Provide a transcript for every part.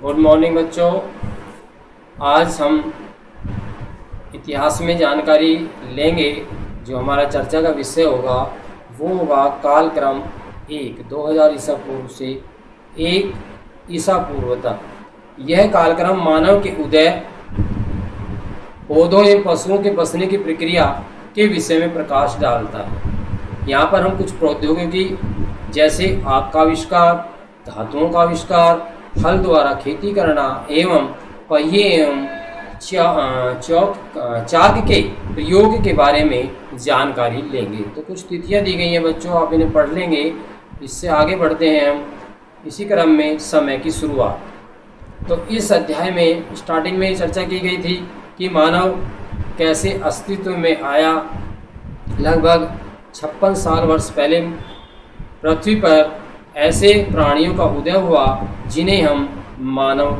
Good morning बच्चों। आज हम इतिहास में जानकारी लेंगे। जो हमारा चर्चा का विषय होगा वो होगा कालक्रम 2000 ईसा पूर्व से 1 ईसा पूर्व तक। यह कालक्रम मानव के उदय, पौधों एवं पशुओं के बसने की प्रक्रिया के विषय में प्रकाश डालता है। यहाँ पर हम कुछ प्रौद्योगिकी जैसे आग का आविष्कार, धातुओं का आविष्कार, हल द्वारा खेती करना एवं पहिए एवं चाक के प्रयोग के बारे में जानकारी लेंगे। तो कुछ तिथियां दी गई हैं बच्चों, आप इन्हें पढ़ लेंगे। इससे आगे बढ़ते हैं हम इसी क्रम में समय की शुरुआत। तो इस अध्याय में स्टार्टिंग में चर्चा की गई थी कि मानव कैसे अस्तित्व में आया। लगभग 56 वर्ष पहले पृथ्वी पर ऐसे प्राणियों का उदय हुआ जिन्हें हम मानव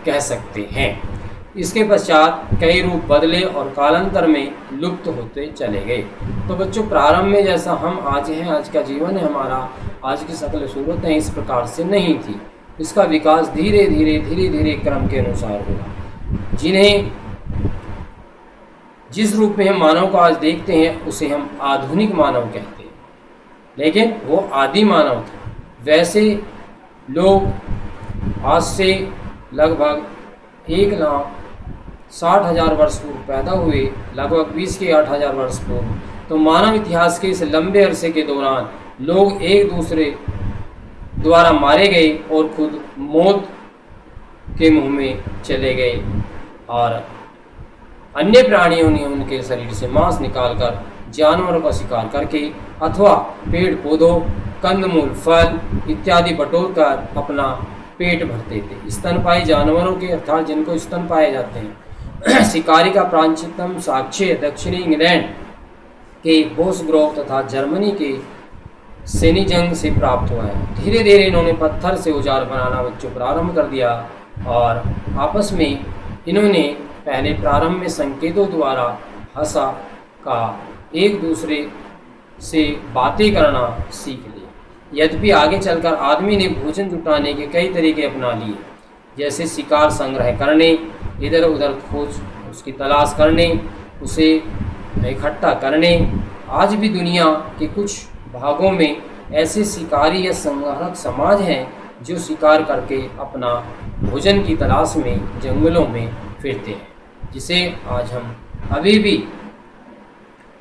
कह सकते हैं। इसके पश्चात कई रूप बदले और कालांतर में लुप्त होते चले गए। तो बच्चों, प्रारंभ में जैसा हम आज हैं, आज का जीवन है हमारा, आज की शक्ल सूरतें इस प्रकार से नहीं थी। इसका विकास धीरे धीरे क्रम के अनुसार हुआ। जिन्हें जिस रूप में हम मानव को आज देखते हैं उसे हम आधुनिक मानव कहते हैं, लेकिन वो आदि मानव था। वैसे लोग आज से लगभग 1,60,000 वर्ष पूर्व पैदा हुए, लगभग 20 के 8,000 वर्ष पूर्व। तो मानव इतिहास के इस लंबे अरसे के दौरान लोग एक दूसरे द्वारा मारे गए और खुद मौत के मुंह में चले गए, और अन्य प्राणियों ने उनके शरीर से मांस निकालकर जानवरों का शिकार करके अथवा पेड़ पौधों, कंदमूल, फल इत्यादि बटोर कर अपना पेट भरते थे। स्तनपायी जानवरों के अर्थात जिनको स्तन पाए जाते हैं शिकारी का प्राचीनतम साक्ष्य दक्षिणी इंग्लैंड के बोसग्रोव तथा जर्मनी के सेनिजंग से प्राप्त हुआ है। धीरे धीरे इन्होंने पत्थर से औजार बनाना बच्चों प्रारंभ कर दिया, और आपस में इन्होंने पहले प्रारंभ में संकेतों द्वारा भाषा का एक दूसरे से बातें करना सीख लिया। यद्यपि आगे चलकर आदमी ने भोजन जुटाने के कई तरीके अपना लिए, जैसे शिकार संग्रह करने, इधर उधर खोज उसकी तलाश करने, उसे इकट्ठा करने। आज भी दुनिया के कुछ भागों में ऐसे शिकारी या संहारक समाज हैं जो शिकार करके अपना भोजन की तलाश में जंगलों में फिरते हैं, जिसे आज हम अभी भी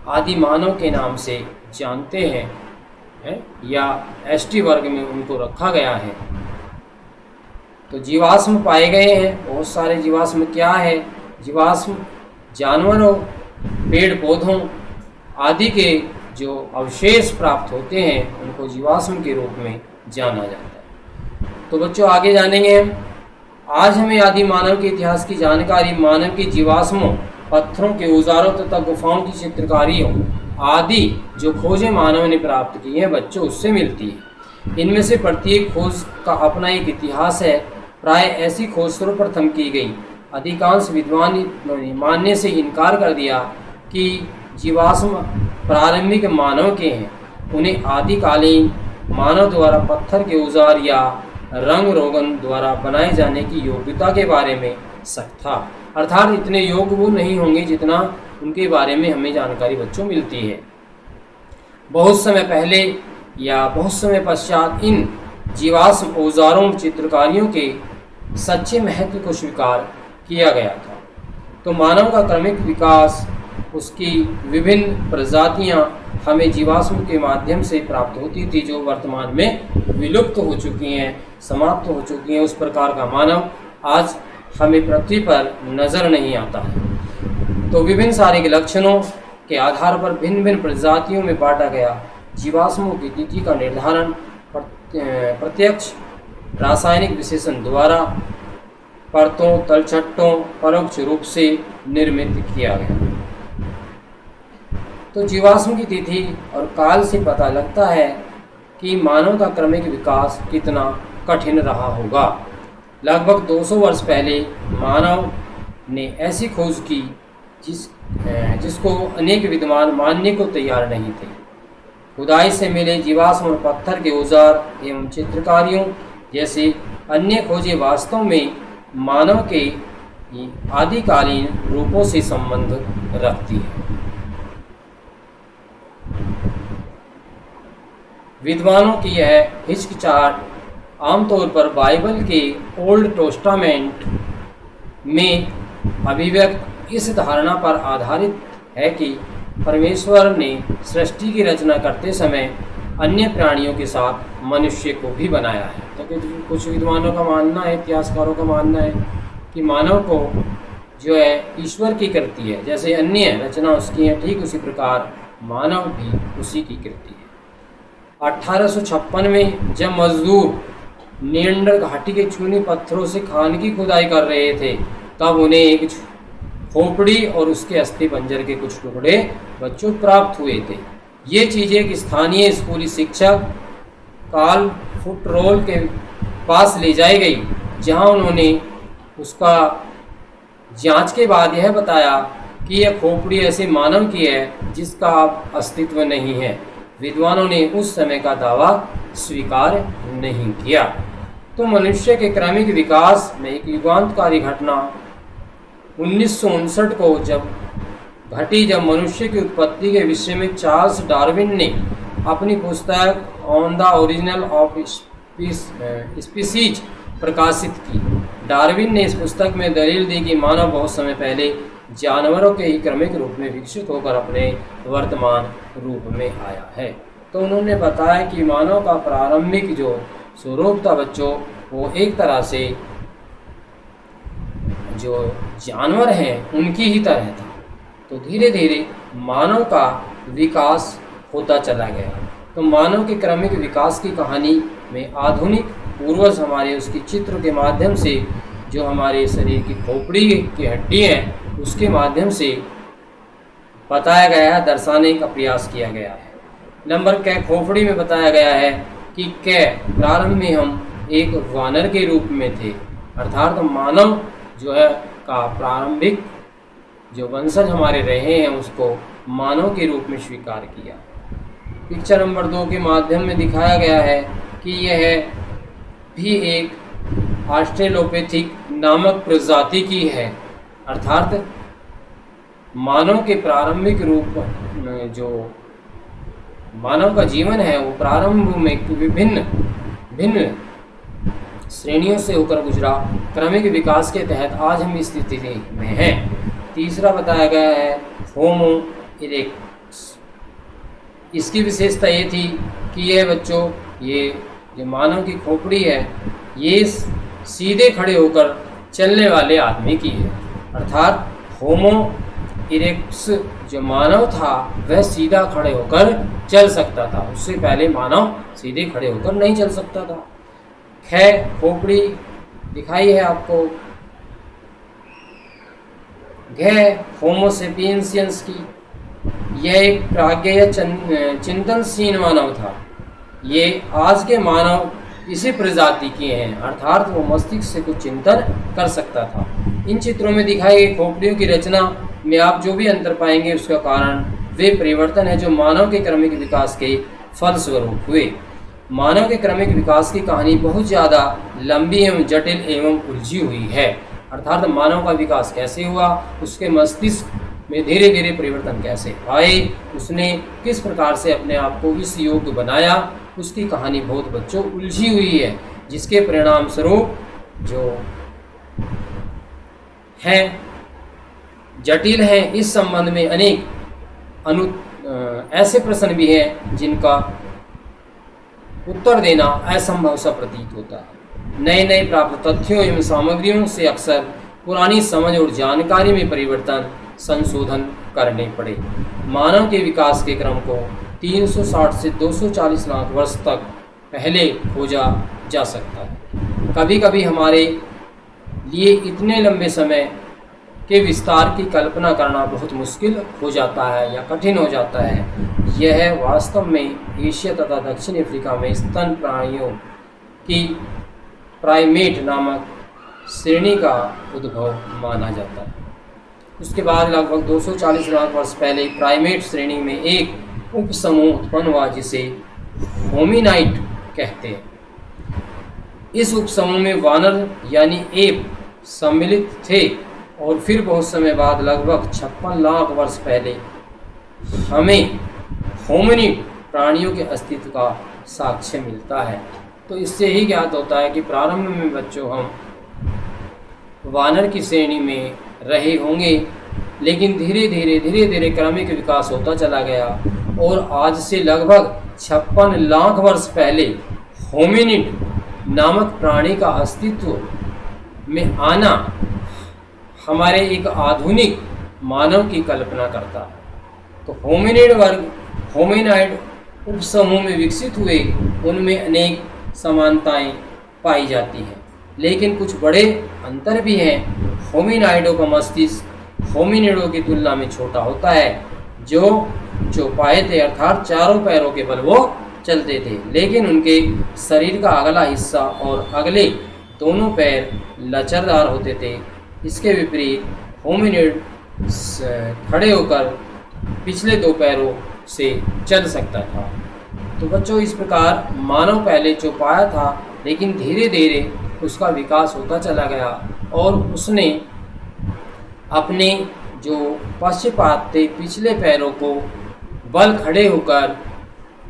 आदि मानव के नाम से जानते हैं या एसटी वर्ग में उनको रखा गया है। तो जीवाश्म पाए गए हैं, बहुत सारे जीवाश्म। क्या है जीवाश्म? जानवरों, पेड़ पौधों आदि के जो अवशेष प्राप्त होते हैं उनको जीवाश्म के रूप में जाना जाता है। तो बच्चों, आगे जानेंगे हम। आज हमें आदि मानव के इतिहास की जानकारी मानव के जीवाश्मों, पत्थरों के औजारों तथा गुफाओं की चित्रकारियों आदि जो खोजें मानव ने प्राप्त की हैं बच्चों, उससे मिलती है। इनमें से प्रत्येक खोज का अपना एक इतिहास है। प्राय ऐसी खोज सर्वप्रथम की गई। अधिकांश विद्वान ने मानने से इनकार कर दिया कि जीवाश्म प्रारंभिक मानव के हैं। उन्हें आदिकालीन मानव द्वारा पत्थर के औजार या रंग रोगन द्वारा बनाए जाने की योग्यता के बारे में शक था। अर्थात इतने योग्य वो नहीं होंगे जितना उनके बारे में हमें जानकारी बच्चों मिलती है। बहुत समय पहले या बहुत समय पश्चात इन जीवाश्म औजारों चित्रकारियों के सच्चे महत्व को स्वीकार किया गया था। तो मानव का क्रमिक विकास, उसकी विभिन्न प्रजातियां हमें जीवाश्म के माध्यम से प्राप्त होती थी, जो वर्तमान में विलुप्त हो चुकी हैं, समाप्त हो चुकी हैं। उस प्रकार का मानव आज हमें पृथ्वी पर नजर नहीं आता है। तो विभिन्न शारीरिक लक्षणों के आधार पर भिन्न भिन्न प्रजातियों में बांटा गया। जीवाश्मों की तिथि का निर्धारण प्रत्यक्ष रासायनिक विश्लेषण द्वारा परतों, तलछटों, परोक्ष रूप से निर्मित किया गया। तो जीवाश्म की तिथि और काल से पता लगता है कि मानव का क्रमिक विकास कितना कठिन रहा होगा। लगभग 200 वर्ष पहले मानव ने ऐसी खोज की जिसको अनेक विद्वान मानने को तैयार नहीं थे। खुदाई से मिले जीवाश्म और पत्थर के औजार एवं चित्रकारियों जैसे अन्य खोजें वास्तव में मानव के आदिकालीन रूपों से संबंध रखती है। विद्वानों की यह हिचकिचाहट आमतौर पर बाइबल के ओल्ड टेस्टामेंट में अभिव्यक्त इस धारणा पर आधारित है कि परमेश्वर ने सृष्टि की रचना करते समय अन्य प्राणियों के साथ मनुष्य को भी बनाया है। तो कुछ विद्वानों का मानना है, इतिहासकारों का मानना है कि मानव को जो है ईश्वर की कृति है, जैसे अन्य रचना उसकी है ठीक उसी प्रकार मानव भी उसी की कृति है। 1856 में जब मजदूर नियंडर घाटी के चूनी पत्थरों से खान की खुदाई कर रहे थे, तब उन्हें एक खोपड़ी और उसके अस्थि पंजर के कुछ टुकड़े बच्चों प्राप्त हुए थे। ये चीज़ें एक स्थानीय स्कूली शिक्षक कार्ल फुटरोल के पास ले जाई गई, जहां उन्होंने उसका जांच के बाद यह बताया कि यह खोपड़ी ऐसे मानव की है जिसका अब अस्तित्व नहीं है। विद्वानों ने उस समय का दावा स्वीकार नहीं किया। तो मनुष्य के क्रमिक विकास में एक युगांतकारी घटना 1959 को जब मनुष्य की उत्पत्ति के विषय में चार्ल्स डार्विन ने अपनी पुस्तक on the original of species प्रकाशित की। डार्विन ने इस पुस्तक में दलील दी कि मानव बहुत समय पहले जानवरों के ही क्रमिक रूप में विकसित होकर अपने वर्तमान रूप में आया है। तो उन्होंने बताया कि मानव का प्रारंभिक जो स्वरूप था बच्चों, वो एक तरह से जो जानवर हैं उनकी ही तरह था। तो धीरे धीरे मानव का विकास होता चला गया। तो मानव के क्रमिक विकास की कहानी में आधुनिक पूर्वज हमारे उसकी चित्र के माध्यम से, जो हमारे शरीर की खोपड़ी की हड्डी है उसके माध्यम से बताया गया है, दर्शाने का प्रयास किया गया है। नंबर कै खोपड़ी में बताया गया है कि कै प्रारंभ में हम एक वानर के रूप में थे, अर्थात मानव जो है का प्रारंभिक जो वंशज हमारे रहे हैं उसको मानव के रूप में स्वीकार किया। पिक्चर नंबर 2 के माध्यम में दिखाया गया है कि यह भी एक ऑस्ट्रेलोपैथिक नामक प्रजाति की है, अर्थात मानव के प्रारंभिक रूप में जो मानव का जीवन है वो प्रारंभ में भिन्न श्रेणियों से होकर गुजरा। क्रमिक विकास के तहत आज हम इस स्थिति में हैं। तीसरा बताया गया है होमो इरेक्टस। इसकी विशेषता ये थी कि यह बच्चों ये जो मानव की खोपड़ी है ये सीधे खड़े होकर चलने वाले आदमी की है, अर्थात होमो इरेक्टस जो मानव था वह सीधा खड़े होकर चल सकता था। उससे पहले मानव सीधे खड़े होकर नहीं चल सकता था। खे खोपड़ी दिखाई है आपको। घे होमोसेपियंस की, यह एक प्राज्ञ या चिंतनशील मानव था। ये आज के मानव इसी प्रजाति के हैं, अर्थात वो मस्तिष्क से कुछ चिंतन कर सकता था। इन चित्रों में दिखाई गई खोपड़ियों की रचना में आप जो भी अंतर पाएंगे उसका कारण वे परिवर्तन है जो मानव के क्रमिक विकास के फलस्वरूप हुए। मानव के क्रमिक विकास की कहानी बहुत ज़्यादा लंबी एवं जटिल एवं उलझी हुई है, अर्थात मानव का विकास कैसे हुआ, उसके मस्तिष्क में धीरे धीरे परिवर्तन कैसे आए, उसने किस प्रकार से अपने आप को इस योग्य बनाया, उसकी कहानी बहुत बच्चों उलझी हुई है, जिसके परिणाम स्वरूप जो हैं जटिल हैं। इस संबंध में अनेक ऐसे प्रश्न भी हैं जिनका उत्तर देना असंभव सा प्रतीत होता है। नए नए प्राप्त तथ्यों एवं सामग्रियों से अक्सर पुरानी समझ और जानकारी में परिवर्तन संशोधन करने पड़े। मानव के विकास के क्रम को 360 से 240 लाख वर्ष तक पहले खोजा जा सकता है। कभी कभी हमारे लिए इतने लंबे समय के विस्तार की कल्पना करना बहुत मुश्किल हो जाता है या कठिन हो जाता है। यह वास्तव में एशिया तथा दक्षिण अफ्रीका में स्तन प्राणियों की प्राइमेट नामक श्रेणी का उद्भव माना जाता है। उसके बाद लगभग 240 लाख वर्ष पहले प्राइमेट श्रेणी में एक उपसमूह उत्पन्न हुआ जिसे होमिनाइट कहते हैं। इस उपसमूह में वानर यानी एप सम्मिलित थे और फिर बहुत समय बाद लगभग 56 लाख वर्ष पहले हमें होमिनिड प्राणियों के अस्तित्व का साक्ष्य मिलता है। तो इससे ही ज्ञात होता है कि प्रारंभ में बच्चों हम वानर की श्रेणी में रहे होंगे, लेकिन धीरे धीरे क्रमिक विकास होता चला गया और आज से लगभग 56 लाख वर्ष पहले होमिनिड नामक प्राणी का अस्तित्व में आना हमारे एक आधुनिक मानव की कल्पना करता है। तो होमिनिड वर्ग होमिनाइड उपसमूह में विकसित हुए, उनमें अनेक समानताएं पाई जाती हैं, लेकिन कुछ बड़े अंतर भी हैं। होमिनाइडों का मस्तिष्क होमिनिडों की तुलना में छोटा होता है, जो चौपाए थे, अर्थात चारों पैरों के बल वो चलते थे, लेकिन उनके शरीर का अगला हिस्सा और अगले दोनों पैर लचरदार होते थे। इसके विपरीत होमिनिड खड़े होकर पिछले दो पैरों से चल सकता था। तो बच्चों, इस प्रकार मानव पहले चौपाया था, लेकिन धीरे धीरे उसका विकास होता चला गया और उसने अपने जो पश्चात थे पिछले पैरों को बल खड़े होकर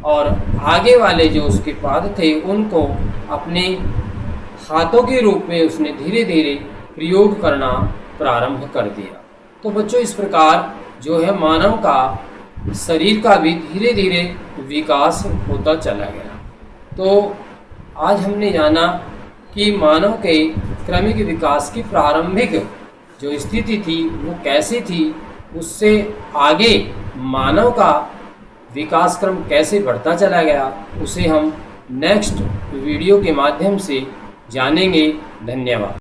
और आगे वाले जो उसके पाद थे उनको अपने हाथों के रूप में उसने धीरे धीरे प्रयोग करना प्रारंभ कर दिया। तो बच्चों, इस प्रकार जो है मानव का शरीर का भी धीरे धीरे विकास होता चला गया। तो आज हमने जाना कि मानव के क्रमिक विकास की प्रारंभिक जो स्थिति थी वो कैसी थी, उससे आगे मानव का विकास क्रम कैसे बढ़ता चला गया, उसे हम नेक्स्ट वीडियो के माध्यम से जानेंगे। धन्यवाद।